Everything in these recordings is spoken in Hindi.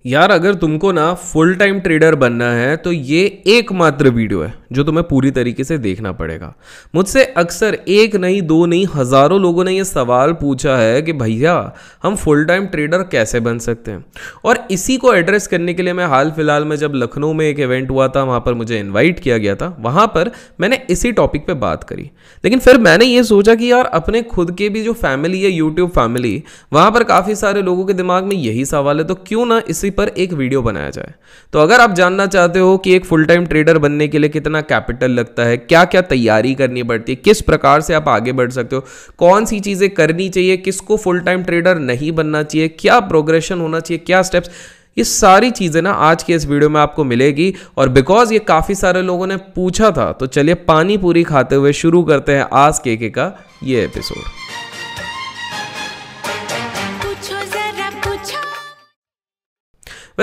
यार अगर तुमको ना फुल टाइम ट्रेडर बनना है तो ये एकमात्र वीडियो है जो तुम्हें पूरी तरीके से देखना पड़ेगा। मुझसे अक्सर एक नहीं दो नहीं हज़ारों लोगों ने ये सवाल पूछा है कि भैया हम फुल टाइम ट्रेडर कैसे बन सकते हैं, और इसी को एड्रेस करने के लिए मैं हाल फिलहाल में जब लखनऊ में एक इवेंट हुआ था वहाँ पर मुझे इन्वाइट किया गया था, वहाँ पर मैंने इसी टॉपिक पे बात करी। लेकिन फिर मैंने ये सोचा कि यार अपने खुद के भी जो फैमिली है यूट्यूब फैमिली, वहाँ पर काफ़ी सारे लोगों के दिमाग में यही सवाल है, तो क्यों ना इसी पर एक वीडियो बनाया जाए। तो अगर आप जानना चाहते हो कि एक फुल टाइम ट्रेडर बनने के लिए कितना कैपिटल लगता है, क्या क्या तैयारी करनी पड़ती है, किस प्रकार से आप आगे बढ़ सकते हो, कौन सी चीजें करनी चाहिए, किसको फुल टाइम ट्रेडर नहीं बनना चाहिए, क्या प्रोग्रेशन होना चाहिए, क्या स्टेप्स, ये सारी चीजें ना आज के इस वीडियो में आपको मिलेगी। और बिकॉज ये काफी सारे लोगों ने पूछा था तो चलिए पानी पूरी खाते हुए शुरू करते हैं आज के का ये एपिसोड।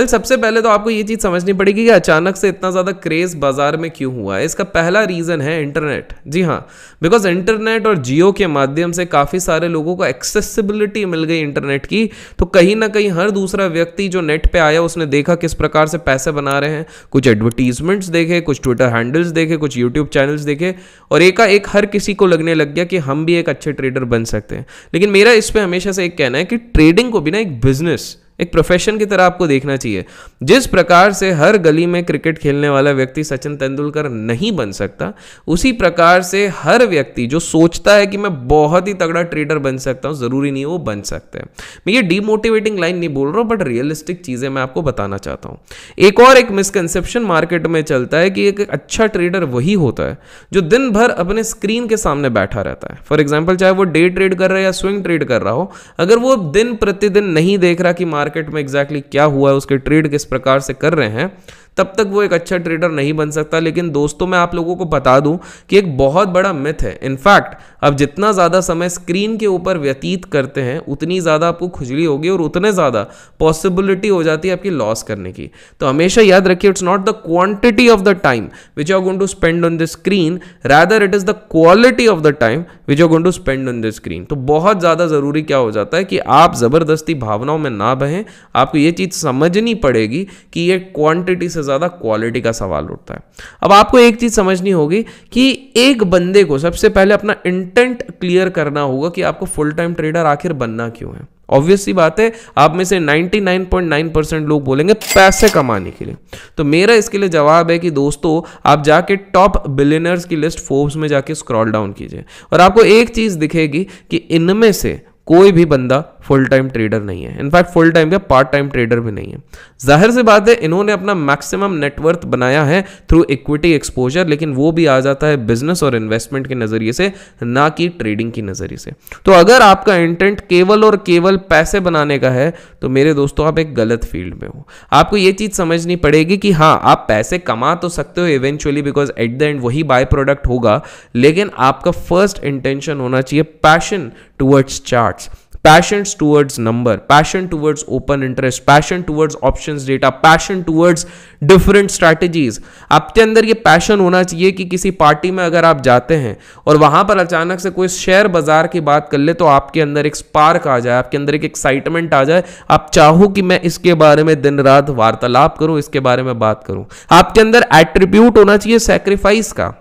सबसे पहले तो आपको ये चीज़ समझनी पड़ेगी कि अचानक से इतना ज़्यादा क्रेज़ बाजार में क्यों हुआ है। इसका पहला रीज़न है इंटरनेट। जी हाँ, बिकॉज इंटरनेट और जियो के माध्यम से काफ़ी सारे लोगों को एक्सेसिबिलिटी मिल गई इंटरनेट की, तो कहीं ना कहीं हर दूसरा व्यक्ति जो नेट पे आया उसने देखा किस प्रकार से पैसे बना रहे हैं, कुछ एडवर्टीजमेंट्स देखे, कुछ ट्विटर हैंडल्स देखे, कुछ यूट्यूब चैनल्स देखे, और एकाएक हर किसी को लगने लग गया कि हम भी एक अच्छे ट्रेडर बन सकते हैं। लेकिन मेरा इस पर हमेशा से एक कहना है कि ट्रेडिंग को भी ना एक बिजनेस, एक प्रोफेशन की तरह आपको देखना चाहिए। जिस प्रकार से हर गली में क्रिकेट खेलने वाला व्यक्ति सचिन तेंदुलकर नहीं बन सकता, उसी प्रकार से हर व्यक्ति जो सोचता है कि मैं बहुत ही तगड़ा ट्रेडर बन सकता हूं, जरूरी नहीं वो बन सकते हैं। मैं ये डीमोटिवेटिंग लाइन नहीं बोल रहा हूं, बट रियलिस्टिक चीजें मैं आपको बताना चाहता हूं। एक मिसकंसेप्शन मार्केट में चलता है कि एक अच्छा ट्रेडर वही होता है जो दिन भर अपने स्क्रीन के सामने बैठा रहता है। फॉर एग्जाम्पल, चाहे वो डे ट्रेड कर रहा है या स्विंग ट्रेड कर रहा हो, अगर वो दिन प्रतिदिन नहीं देख रहा कि मार्केट में एग्जैक्टली क्या हुआ है, उसके ट्रेड किस प्रकार से कर रहे हैं, तब तक वो एक अच्छा ट्रेडर नहीं बन सकता। लेकिन दोस्तों, मैं आप लोगों को बता दूं कि एक बहुत बड़ा मिथ है। इनफैक्ट अब जितना ज़्यादा समय स्क्रीन के ऊपर व्यतीत करते हैं उतनी ज़्यादा आपको खुजली होगी और उतने ज़्यादा पॉसिबिलिटी हो जाती है आपकी लॉस करने की। तो हमेशा याद रखिए, it's not the quantity of the time which you are going to spend on the screen, rather it is the quality of the time which you are going to spend on the screen. तो बहुत ज़्यादा ज़रूरी क्या हो जाता है कि आप ज़बरदस्ती भावनाओं में ना बहें। आपको ये चीज़ समझनी पड़ेगी कि ये क्वांटिटी से ज़्यादा क्वालिटी का सवाल उठता है। अब आपको एक चीज समझनी होगी कि एक बंदे को सबसे पहले अपना इंटेंट क्लियर करना होगा कि आपको फुल टाइम ट्रेडर आखिर बनना क्यों है। ऑब्वियस सी बात है, आप में से 99.9% लोग बोलेंगे पैसे कमाने के लिए। तो मेरा इसके लिए जवाब है कि दोस्तों, आप जाके टॉप बिलियनर्स की लिस्ट फोर्ब्स में जाके स्क्रॉल डाउन कीजिए और आपको एक चीज दिखेगी कि इनमें से कोई भी बंदा फुल टाइम ट्रेडर नहीं है। इनफैक्ट फुल टाइम का पार्ट टाइम ट्रेडर भी नहीं है। जाहिर सी बात है, इन्होंने अपना मैक्सिमम नेटवर्थ बनाया है थ्रू इक्विटी एक्सपोजर, लेकिन वो भी आ जाता है बिजनेस और इन्वेस्टमेंट के नजरिए से, ना कि ट्रेडिंग की नजरिए से। तो अगर आपका इंटेंट केवल और केवल पैसे बनाने का है तो मेरे दोस्तों आप एक गलत फील्ड में हो। आपको ये चीज समझनी पड़ेगी कि हाँ, आप पैसे कमा तो सकते हो eventually, because at the end वही बाय प्रोडक्ट होगा, लेकिन आपका फर्स्ट इंटेंशन होना चाहिए passion towards charts, passion towards number, passion towards open interest, passion towards options data, passion towards different strategies. आपके अंदर ये पैशन होना चाहिए कि किसी पार्टी में अगर आप जाते हैं और वहां पर अचानक से कोई शेयर बाजार की बात कर ले तो आपके अंदर एक स्पार्क आ जाए, आपके अंदर एक एक्साइटमेंट आ जाए, आप चाहो कि मैं इसके बारे में दिन रात वार्तालाप करूं, इसके बारे में बात करूं। आपके अंदर एट्रीब्यूट होना चाहिए सैक्रिफाइस का।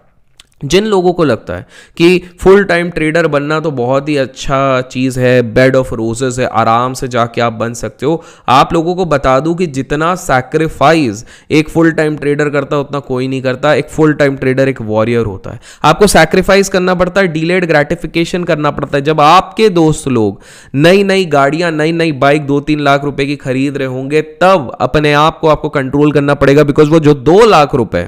जिन लोगों को लगता है कि फुल टाइम ट्रेडर बनना तो बहुत ही अच्छा चीज़ है, बेड ऑफ रोजेस है, आराम से जाके आप बन सकते हो, आप लोगों को बता दूं कि जितना सैक्रिफाइस एक फुल टाइम ट्रेडर करता है उतना कोई नहीं करता। एक फुल टाइम ट्रेडर एक वॉरियर होता है। आपको सैक्रिफाइस करना पड़ता है, डिलेड ग्रेटिफिकेशन करना पड़ता है। जब आपके दोस्त लोग नई नई गाड़ियां, नई नई बाइक 2-3 लाख रुपए की खरीद रहे होंगे, तब अपने आप को आपको कंट्रोल करना पड़ेगा, बिकॉज वो जो 2 लाख रुपए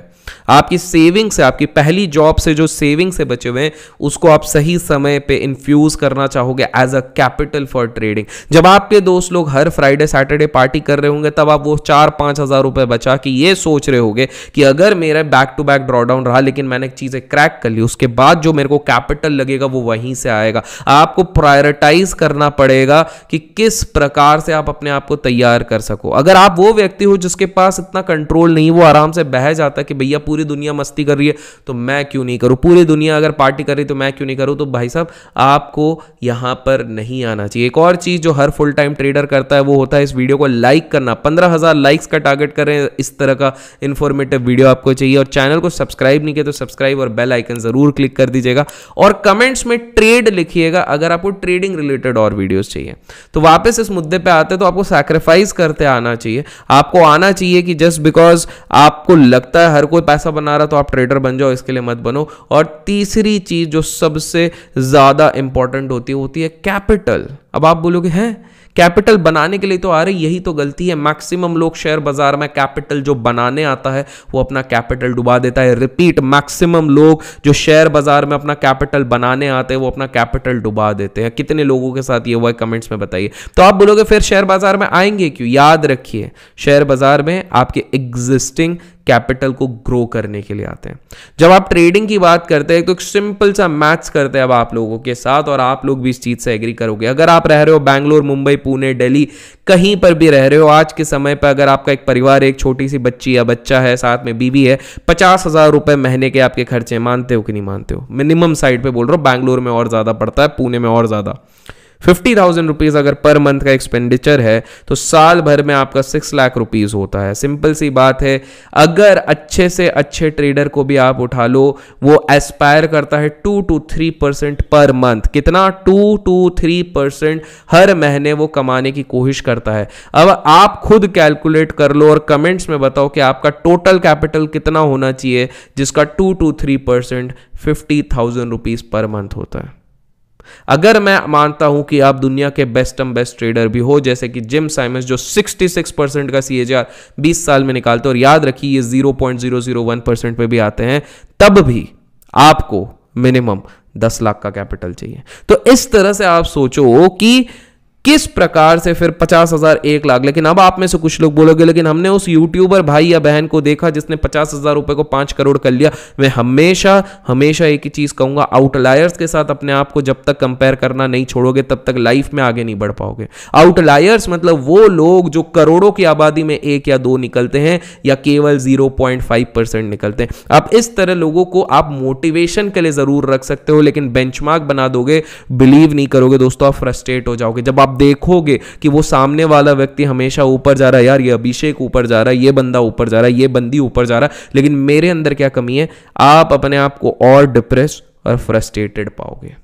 आपकी सेविंग से, आपकी पहली जॉब से जो सेविंग से बचे हुए हैं, उसको आप सही समय पे इन्फ्यूज करना चाहोगे as a capital for trading. जब आपके दोस्त लोग हर फ्राइडे सैटरडे पार्टी कर रहे होंगे, तब आप वो 4-5 हज़ार रुपए बचा के ये सोच रहे होंगे कि अगर मेरा बैक टू बैक ड्रॉडाउन रहा लेकिन मैंने चीजें क्रैक कर ली, उसके बाद जो मेरे को कैपिटल लगेगा वो वहीं से आएगा। आपको प्रायोरिटाइज करना पड़ेगा कि किस प्रकार से आप अपने आप को तैयार कर सको। अगर आप वो व्यक्ति हो जिसके पास इतना कंट्रोल नहीं, वो आराम से बह जाता है कि भैया भैया पूरी दुनिया मस्ती कर रही है तो मैं क्यों नहीं करूं, पूरी दुनिया अगर पार्टी कर रही है तो मैं क्यों नहीं करूं। तो भाई साहब आपको यहां पर नहीं आना चाहिए। एक और चीज जो हर फुल टाइम ट्रेडर करता है वो होता है इस वीडियो को लाइक करना। 15,000 लाइक्स का टारगेट करें, इस तरह का इंफॉर्मेटिव वीडियो आपको चाहिए। और चैनल को सब्सक्राइब नहीं किया तो सब्सक्राइब और बेल आइकन जरूर क्लिक कर दीजिएगा और कमेंट्स में ट्रेड लिखिएगा अगर आपको ट्रेडिंग रिलेटेड और वीडियोस चाहिए। तो वापस इस मुद्दे पे आते हैं, तो आपको सैक्रिफाइस करते आना चाहिए। आपको आना चाहिए कि जस्ट बिकॉज आपको लगता है हर कोई पैसा बना रहा तो आप ट्रेडर बन जाओ, इसके लिए मत बनो। और तीसरी चीज जो सबसे ज्यादा इंपॉर्टेंट होती है कैपिटल। अब आप बोलोगे हैं कैपिटल बनाने के लिए तो आ रही, यही तो गलती है। मैक्सिमम लोग शेयर बाजार में कैपिटल जो बनाने आता है वो अपना कैपिटल डुबा देता है। रिपीट, मैक्सिमम लोग जो शेयर बाजार में अपना कैपिटल बनाने आते हैं वो अपना कैपिटल डुबा देते हैं। कितने लोगों के साथ ये हुआ है कमेंट्स में बताइए। तो आप बोलोगे फिर शेयर बाजार में आएंगे क्यों? याद रखिए शेयर बाजार में आपके एग्जिस्टिंग कैपिटल को ग्रो करने के लिए आते हैं। जब आप ट्रेडिंग की बात करते हैं तो एक सिंपल सा मैथ्स करते हैं अब आप लोगों के साथ, और आप लोग भी इस चीज से एग्री करोगे। अगर आप रह रहे हो बैंगलोर, मुंबई, पुणे, दिल्ली, कहीं पर भी रह रहे हो, आज के समय पर अगर आपका एक परिवार, एक छोटी सी बच्ची या बच्चा है, साथ में बीवी है, 50,000 रुपए महीने के आपके खर्चे, मानते हो कि नहीं मानते हो? मिनिमम साइड पे बोल रहा हूं, बैंगलोर में और ज्यादा पड़ता है, पुणे में और ज्यादा। 50,000 रुपीज अगर पर मंथ का एक्सपेंडिचर है तो साल भर में आपका 6 लाख रुपीज होता है। सिंपल सी बात है, अगर अच्छे से अच्छे ट्रेडर को भी आप उठा लो, वो एस्पायर करता है 2 to 3% पर मंथ। कितना? 2 to 3% हर महीने वो कमाने की कोशिश करता है। अब आप खुद कैलकुलेट कर लो और कमेंट्स में बताओ कि आपका टोटल कैपिटल कितना होना चाहिए जिसका 2 to 3% 50,000 रुपीज पर मंथ होता है। अगर मैं मानता हूं कि आप दुनिया के बेस्ट ट्रेडर भी हो, जैसे कि जिम साइमंस जो 66% का CAGR 20 साल में निकालते हैं, और याद रखिए ये 0.001% पे भी आते हैं, तब भी आपको मिनिमम 10 लाख का कैपिटल चाहिए। तो इस तरह से आप सोचो कि किस प्रकार से फिर 50,000, 1 लाख। लेकिन अब आप में से कुछ लोग बोलोगे लेकिन हमने उस यूट्यूबर भाई या बहन को देखा जिसने 50,000 रुपए को 5 करोड़ कर लिया। मैं हमेशा एक ही चीज कहूंगा, आउटलायर्स के साथ अपने आप को जब तक कंपेयर करना नहीं छोड़ोगे तब तक लाइफ में आगे नहीं बढ़ पाओगे। आउटलायर्स मतलब वो लोग जो करोड़ों की आबादी में 1 या 2 निकलते हैं या केवल 0.5% निकलते हैं। आप इस तरह लोगों को आप मोटिवेशन के लिए जरूर रख सकते हो, लेकिन बेंचमार्क बना दोगे, बिलीव नहीं करोगे दोस्तों, आप फ्रस्ट्रेट हो जाओगे। जब आप देखोगे कि वो सामने वाला व्यक्ति हमेशा ऊपर जा रहा है, यार ये अभिषेक ऊपर जा रहा है, ये बंदा ऊपर जा रहा है, ये बंदी ऊपर जा रहा है, लेकिन मेरे अंदर क्या कमी है, आप अपने आप को और डिप्रेस और फ्रस्ट्रेटेड पाओगे।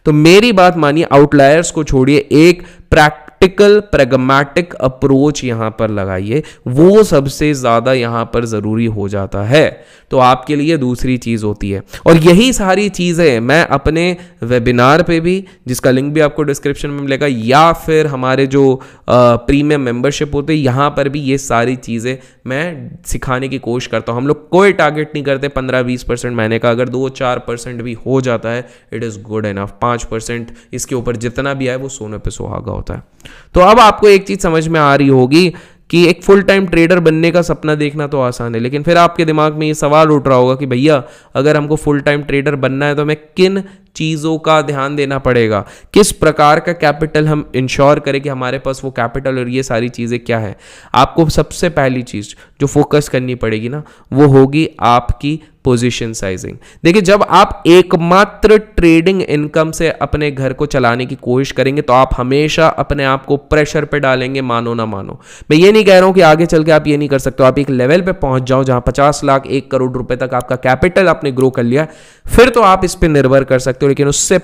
तो मेरी बात मानिए, आउटलायर्स को छोड़िए, एक प्रैक्टिकल प्रैग्मेटिक अप्रोच यहां पर लगाइए, वो सबसे ज्यादा यहां पर जरूरी हो जाता है। तो आपके लिए दूसरी चीज होती है, और यही सारी चीजें मैं अपने वेबिनार पे भी, जिसका लिंक भी आपको डिस्क्रिप्शन में मिलेगा, या फिर हमारे जो प्रीमियम मेंबरशिप होते हैं यहां पर भी ये सारी चीजें मैं सिखाने की कोशिश करता हूं। हम लोग कोई टारगेट नहीं करते 15-20% महीने का, अगर 2-4% भी हो जाता है इट इज गुड एनफ। 5% इसके ऊपर जितना भी आए वो सोने पे सुहागा होता है। तो अब आपको एक चीज समझ में आ रही होगी कि एक फुल टाइम ट्रेडर बनने का सपना देखना तो आसान है, लेकिन फिर आपके दिमाग में ये सवाल उठ रहा होगा कि भैया अगर हमको फुल टाइम ट्रेडर बनना है तो हमें किन चीज़ों का ध्यान देना पड़ेगा, किस प्रकार का कैपिटल हम इंश्योर करें कि हमारे पास वो कैपिटल, और ये सारी चीज़ें क्या है। आपको सबसे पहली चीज़ जो फोकस करनी पड़ेगी ना, वो होगी आपकी पोजीशन साइजिंग। देखिए, जब आप एकमात्र ट्रेडिंग इनकम से अपने घर को चलाने की कोशिश करेंगे तो आप हमेशा अपने आप को प्रेशर पे डालेंगे, मानो ना मानो। मैं ये नहीं कह रहा हूं कि आगे चल के आप ये नहीं कर सकते हो, आप एक लेवल पे पहुंच जाओ जहां 50 लाख 1 करोड़ रुपए तक आपका कैपिटल आपने ग्रो कर लिया, फिर तो आप इस पे निर्भर कर सकते हो। लेकिन उससे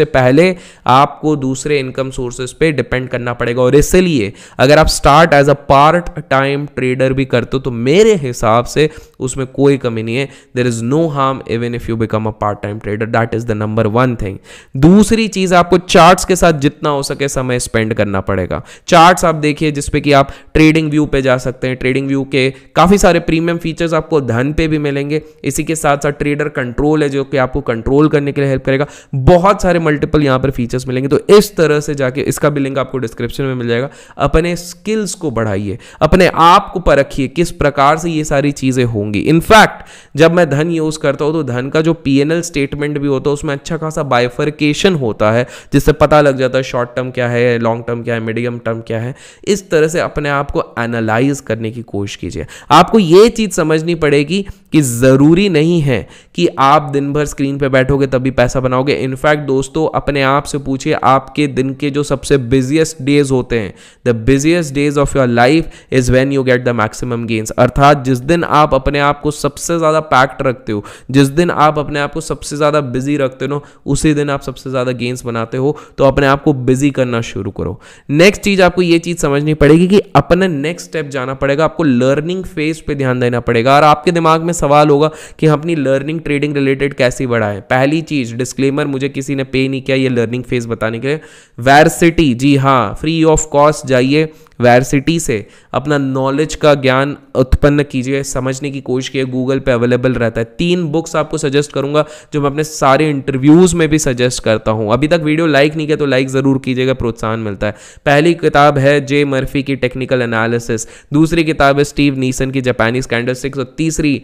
पहले आपको दूसरे इनकम सोर्सेस पे डिपेंड करना पड़ेगा। और इसलिए अगर आप start as a part time trader भी करते हो तो मेरे हिसाब से उसमें कोई कमी नहीं है। There is no harm even if you become a part time trader, that is the number 1 thing. दूसरी चीज, आपको चार्ट्स के साथ जितना हो सके समय स्पेंड करना पड़ेगा। चार्ट्स आप देखिए जिसपे कि आप ट्रेडिंग व्यू पे जा सकते हैं। ट्रेडिंग व्यू के काफी सारे प्रीमियम फीचर्स आपको धन पे भी मिलेंगे। इसी के साथ साथ ट्रेडर कंट्रोल है जो कि आपको कंट्रोल करने के लिए हेल्प करेगा। बहुत सारे मल्टीपल यहां पर फीचर्स मिलेंगे। तो इस तरह से जाके, इसका भी लिंक आपको डिस्क्रिप्शन में मिल जाएगा, अपने स्किल्स को बढ़ाइए, अपने आप को परखिए किस प्रकार से ये सारी चीजें होंगी। इनफैक्ट जब मैं धन यूज करता हूं तो धन का जो P&L स्टेटमेंट भी होता है उसमें अच्छा खासा बाइफर्केशन होता है, जिससे पता लग जाता है शॉर्ट टर्म क्या है, लॉन्ग टर्म क्या है, मीडियम टर्म क्या है। इस तरह से अपने आप को एनालाइज करने की कोशिश कीजिए। आपको यह चीज समझनी पड़ेगी कि जरूरी नहीं है कि आप दिन भर स्क्रीन पे बैठोगे तभी पैसा बनाओगे। इनफैक्ट दोस्तों, अपने आप से पूछिए, आपके दिन के जो सबसे बिजिएस्ट डेज होते हैं, the busiest days of your life is when you get the maximum gains. अर्थात जिस दिन आप अपने आप को सबसे ज्यादा पैक्ड रखते हो, जिस दिन आप अपने आप को सबसे ज्यादा बिजी रखते हो, उसी दिन आप सबसे ज्यादा गेन्स बनाते हो। तो अपने आप को बिजी करना शुरू करो। नेक्स्ट चीज आपको यह चीज समझनी पड़ेगी कि अपना नेक्स्ट स्टेप जाना पड़ेगा, आपको लर्निंग फेज पे ध्यान देना पड़ेगा। और आपके दिमाग में सवाल होगा कि हम अपनी लर्निंग ट्रेडिंग रिलेटेड कैसे बढ़ाएं। पहली चीज, डिस्क्लेमर, मुझे किसी ने पे नहीं किया ये लर्निंग फेज बताने के लिए। वर्सिटी, जी हाँ, फ्री ऑफ कॉस्ट जाइए वर्सिटी से अपना नॉलेज का ज्ञान उत्पन्न कीजिए, समझने की कोशिश कीजिए। गूगल पे अवेलेबल रहता है। 3 बुक्स आपको सजेस्ट करूंगा जो मैं अपने सारे इंटरव्यूज में भी सजेस्ट करता हूं। अभी तक वीडियो लाइक नहीं किया तो लाइक जरूर कीजिएगा, प्रोत्साहन मिलता है। पहली किताब है जे मर्फी की टेक्निकल एनालिसिस, दूसरी किताब है स्टीव नीसन की जापानीज कैंडलस्टिक्स, और तीसरी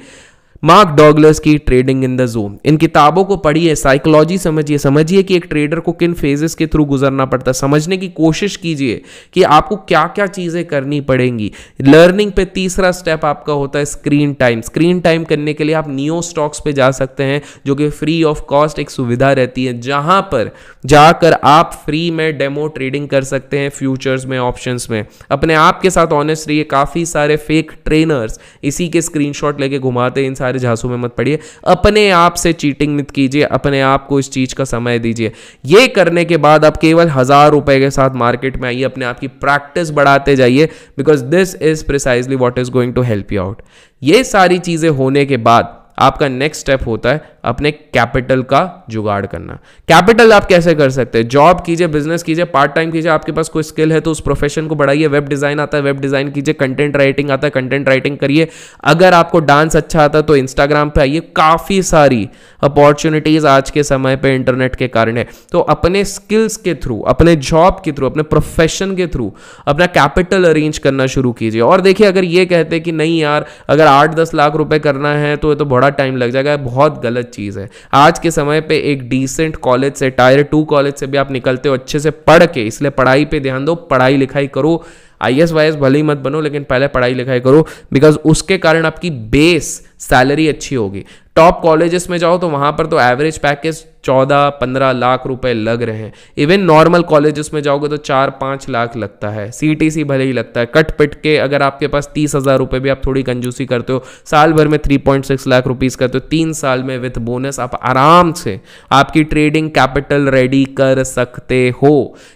मार्क डॉगलस की ट्रेडिंग इन द जोन। इन किताबों को पढ़िए, साइकोलॉजी समझिए कि एक ट्रेडर को किन फेजेस के थ्रू गुजरना पड़ता है। समझने की कोशिश कीजिए कि आपको क्या क्या चीजें करनी पड़ेंगी। लर्निंग पे तीसरा स्टेप आपका होता है स्क्रीन टाइम। स्क्रीन टाइम करने के लिए आप नियो स्टॉक्स पे जा सकते हैं, जो कि फ्री ऑफ कॉस्ट एक सुविधा रहती है, जहां पर जाकर आप फ्री में डेमो ट्रेडिंग कर सकते हैं, फ्यूचर्स में, ऑप्शंस में। अपने आप के साथ ऑनेस्ट रहिए। काफी सारे फेक ट्रेनर्स इसी के स्क्रीनशॉट लेके घुमाते हैं, इन सारे झांसों में मत पड़िए। अपने आप से चीटिंग मत कीजिए, अपने आप को इस चीज का समय दीजिए। ये करने के बाद आप केवल 1000 रुपए के साथ मार्केट में आइए, अपने आप की प्रैक्टिस बढ़ाते जाइए, because this is precisely what is going to help you out. ये सारी चीजें होने के बाद आपका नेक्स्ट स्टेप होता है अपने कैपिटल का जुगाड़ करना। कैपिटल आप कैसे कर सकते हैं? जॉब कीजिए, बिजनेस कीजिए, पार्ट टाइम कीजिए। आपके पास कोई स्किल है तो उस प्रोफेशन को बढ़ाइए। वेब डिजाइन आता है, वेब डिजाइन कीजिए। कंटेंट राइटिंग आता है, कंटेंट राइटिंग करिए। अगर आपको डांस अच्छा आता है तो इंस्टाग्राम पे आइए। काफी सारी अपॉर्चुनिटीज आज के समय पे इंटरनेट के कारण है। तो अपने स्किल्स के थ्रू, अपने जॉब के थ्रू, अपने प्रोफेशन के थ्रू अपना कैपिटल अरेंज करना शुरू कीजिए। और देखिए, अगर ये कहते हैं कि नहीं यार, अगर 8-10 लाख रुपए करना है तो ये तो बड़ा टाइम लग जाएगा, बहुत गलत चीज है। आज के समय पे एक डिसेंट कॉलेज से, टायर 2 कॉलेज से भी आप निकलते हो अच्छे से पढ़ के, इसलिए पढ़ाई पे ध्यान दो, पढ़ाई लिखाई करो। IAS वाईएस भले ही मत बनो, लेकिन पहले पढ़ाई लिखाई करो, बिकॉज उसके कारण आपकी बेस सैलरी अच्छी होगी। टॉप कॉलेजेस में जाओ तो वहां पर तो एवरेज पैकेज 14-15 लाख रुपए लग रहे हैं। इवन नॉर्मल कॉलेजेस में जाओगे तो 4-5 लाख लगता है। CTC भले ही लगता है। कट पिट के अगर आपके पास 30,000 रुपए भी आप थोड़ी कंजूसी करते हो, साल भर में 3.6 लाख रुपीस करते हो, 3 साल में विथ बोनस आप आराम से आपकी ट्रेडिंग कैपिटल रेडी कर सकते हो।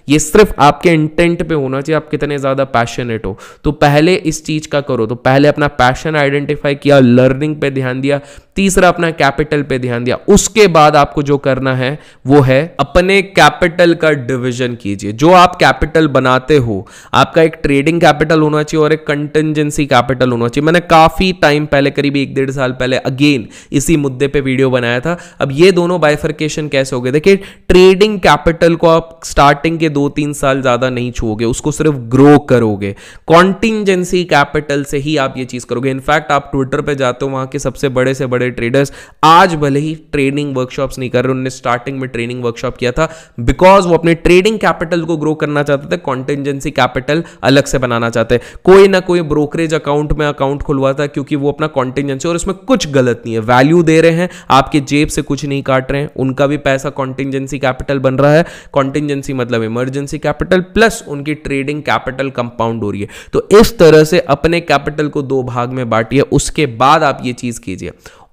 ये सिर्फ आपके इंटेंट पे होना चाहिए, आप कितने ज्यादा पैशनेट हो। तो पहले इस चीज का करो। तो पहले अपना पैशन आइडेंटिफाई किया, लर्निंग पे ध्यान दिया, तीसरा अपना कैपिटल पे ध्यान दिया। उसके बाद आपको जो करना है वो है अपने कैपिटल का डिवीजन कीजिए। जो आप कैपिटल बनाते हो, आपका एक ट्रेडिंग कैपिटल होना चाहिए और एक कंटिजेंसी कैपिटल होना चाहिए। मैंने काफी टाइम पहले, करीब 1-1.5 साल पहले अगेन इसी मुद्दे पे वीडियो बनाया था। अब ये दोनों बाइफर्केशन कैसे हो गए? देखिए, ट्रेडिंग कैपिटल को आप स्टार्टिंग के 2-3 साल ज्यादा नहीं छूओगे, उसको सिर्फ ग्रो करोगे। कॉन्टिजेंसी कैपिटल से ही आप ये चीज करोगे। इनफैक्ट आप ट्विटर पे जाते हो, वहां के सबसे बड़े से बड़े ट्रेडर्स आज भले ही ट्रेनिंग वर्कशॉप्स नहीं कर रहे, उन्होंने स्टार्टिंग में ट्रेनिंग वर्कशॉप किया था, बिकॉज वो अपने ट्रेडिंग कैपिटल को ग्रो करना चाहते थे। कॉन्टिजेंसी कैपिटल अलग से बनाना चाहते हैं। कोई ना कोई ब्रोकरेज अकाउंट में अकाउंट खुलवाता है, क्योंकि वो अपना कॉन्टिजेंसी, और इसमें कुछ गलत नहीं है, वैल्यू दे रहे हैं, आपके जेब से कुछ नहीं काट रहे हैं, उनका भी पैसा कॉन्टिजेंसी कैपिटल बन रहा है। कॉन्टिजेंसी मतलब इमरजेंसी कैपिटल प्लस उनकी ट्रेडिंग कैपिटल कंपाउंड हो रही है। तो इस तरह से अपने कैपिटल को 2 भाग में बांटिए। उसके बाद आप ये चीज कीजिए।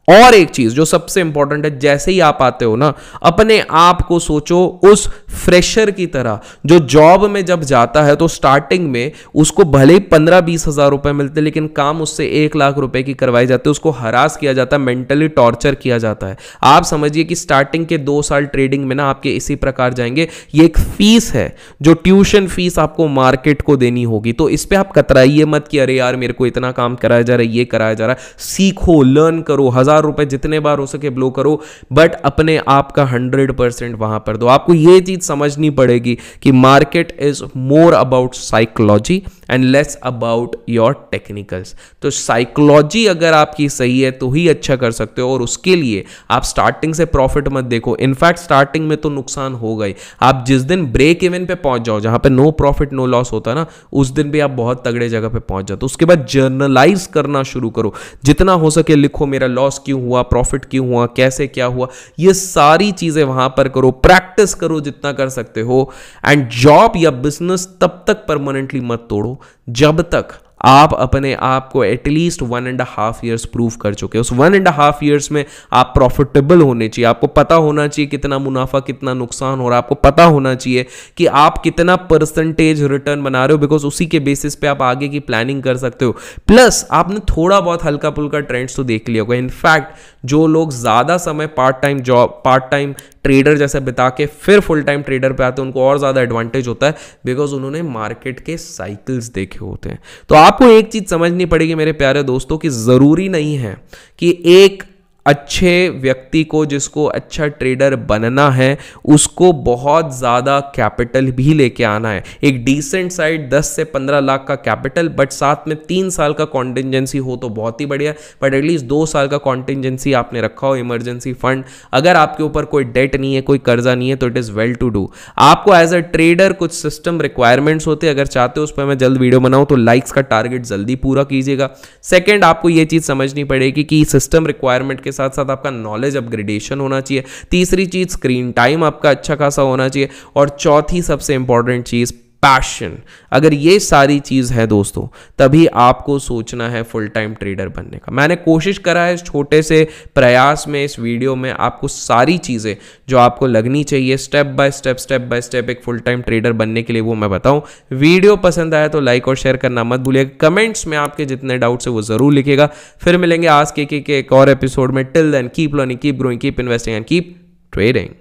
और एक चीज जो सबसे इंपॉर्टेंट है, जैसे ही आप आते हो ना, अपने आप को सोचो उस फ्रेशर की तरह जो जॉब में जब जाता है तो स्टार्टिंग में उसको भले ही 15-20 हजार रुपए मिलते, लेकिन काम उससे 1 लाख रुपए की करवाई जाती है, उसको हरास किया जाता है, मेंटली टॉर्चर किया जाता है। आप समझिए कि स्टार्टिंग के 2 साल ट्रेडिंग में ना आपके इसी प्रकार जाएंगे। ये एक फीस है, जो ट्यूशन फीस आपको मार्केट को देनी होगी। तो इस पे आप कतराइए मत कि अरे यार मेरे को इतना काम कराया जा रहा है, ये कराया जा रहा है। सीखो, लर्न करो, 1000 रुपए जितने बार हो सके ब्लो करो, बट अपने आप का 100% वहां पर दो। आपको यह चीज समझनी पड़ेगी कि market is more about psychology and less about your technicals. तो साइकोलॉजी अगर आपकी सही है तो ही अच्छा कर सकते हो, और उसके लिए आप स्टार्टिंग से प्रॉफिट मत देखो। इनफैक्ट स्टार्टिंग में तो नुकसान होगा ही। आप जिस दिन ब्रेक इवन पे पहुंच जाओ, जहां पे नो प्रॉफिट नो लॉस होता ना, उस दिन भी आप बहुत तगड़े जगह पे पहुंच जाते हो। उसके बाद जर्नलाइज करना शुरू करो, जितना हो सके लिखो, मेरा लॉस क्यों हुआ, प्रॉफिट क्यों हुआ, कैसे क्या हुआ, ये सारी चीजें वहां पर करो, प्रैक्टिस करो जितना कर सकते हो। एंड जॉब या बिजनेस तब तक परमानेंटली मत तोड़ो जब तक आप अपने आप को एटलीस्ट 1.5 ईयर्स प्रूव कर चुके हो। उस 1.5 ईयर्स में आप प्रॉफिटेबल होने चाहिए। आपको पता होना चाहिए कितना मुनाफा कितना नुकसान हो रहा है, आपको पता होना चाहिए कि आप कितना परसेंटेज रिटर्न बना रहे हो, बिकॉज उसी के बेसिस पे आप आगे की प्लानिंग कर सकते हो। प्लस आपने थोड़ा बहुत हल्का पुल्का ट्रेंड्स तो देख लिया होगा। इनफैक्ट जो लोग ज्यादा समय पार्ट टाइम ट्रेडर जैसे बिता के फिर फुल टाइम ट्रेडर पे आते हैं, उनको और ज्यादा एडवांटेज होता है, बिकॉज उन्होंने मार्केट के साइकिल्स देखे होते हैं। तो आपको एक चीज समझनी पड़ेगी मेरे प्यारे दोस्तों, कि जरूरी नहीं है कि एक अच्छे व्यक्ति को, जिसको अच्छा ट्रेडर बनना है, उसको बहुत ज़्यादा कैपिटल भी लेके आना है। एक डिसेंट साइड 10 से 15 लाख का कैपिटल, बट साथ में 3 साल का कॉन्टिजेंसी हो तो बहुत ही बढ़िया, बट एटलीस्ट 2 साल का कॉन्टिजेंसी आपने रखा हो, इमरजेंसी फंड। अगर आपके ऊपर कोई डेट नहीं है, कोई कर्जा नहीं है, तो it is well to do. आपको एज अ ट्रेडर कुछ सिस्टम रिक्वायरमेंट्स होते हैं, अगर चाहते हो उस पर मैं जल्द वीडियो बनाऊँ तो लाइक्स का टारगेट जल्दी पूरा कीजिएगा। सेकेंड, आपको ये चीज़ समझनी पड़ेगी कि सिस्टम रिक्वायरमेंट के साथ साथ आपका नॉलेज अपग्रेडेशन होना चाहिए। तीसरी चीज, स्क्रीन टाइम आपका अच्छा खासा होना चाहिए। और चौथी सबसे इंपॉर्टेंट चीज, पैशन। अगर ये सारी चीज है दोस्तों, तभी आपको सोचना है फुल टाइम ट्रेडर बनने का। मैंने कोशिश करा है इस छोटे से प्रयास में, इस वीडियो में आपको सारी चीजें जो आपको लगनी चाहिए स्टेप बाय स्टेप एक फुल टाइम ट्रेडर बनने के लिए, वो मैं बताऊं। वीडियो पसंद आया तो लाइक और शेयर करना मत भूलिएगा। कमेंट्स में आपके जितने डाउट्स है वो जरूर लिखिएगा। फिर मिलेंगे आज के एक और एपिसोड में। Till then keep learning, keep growing, keep investing and keep trading.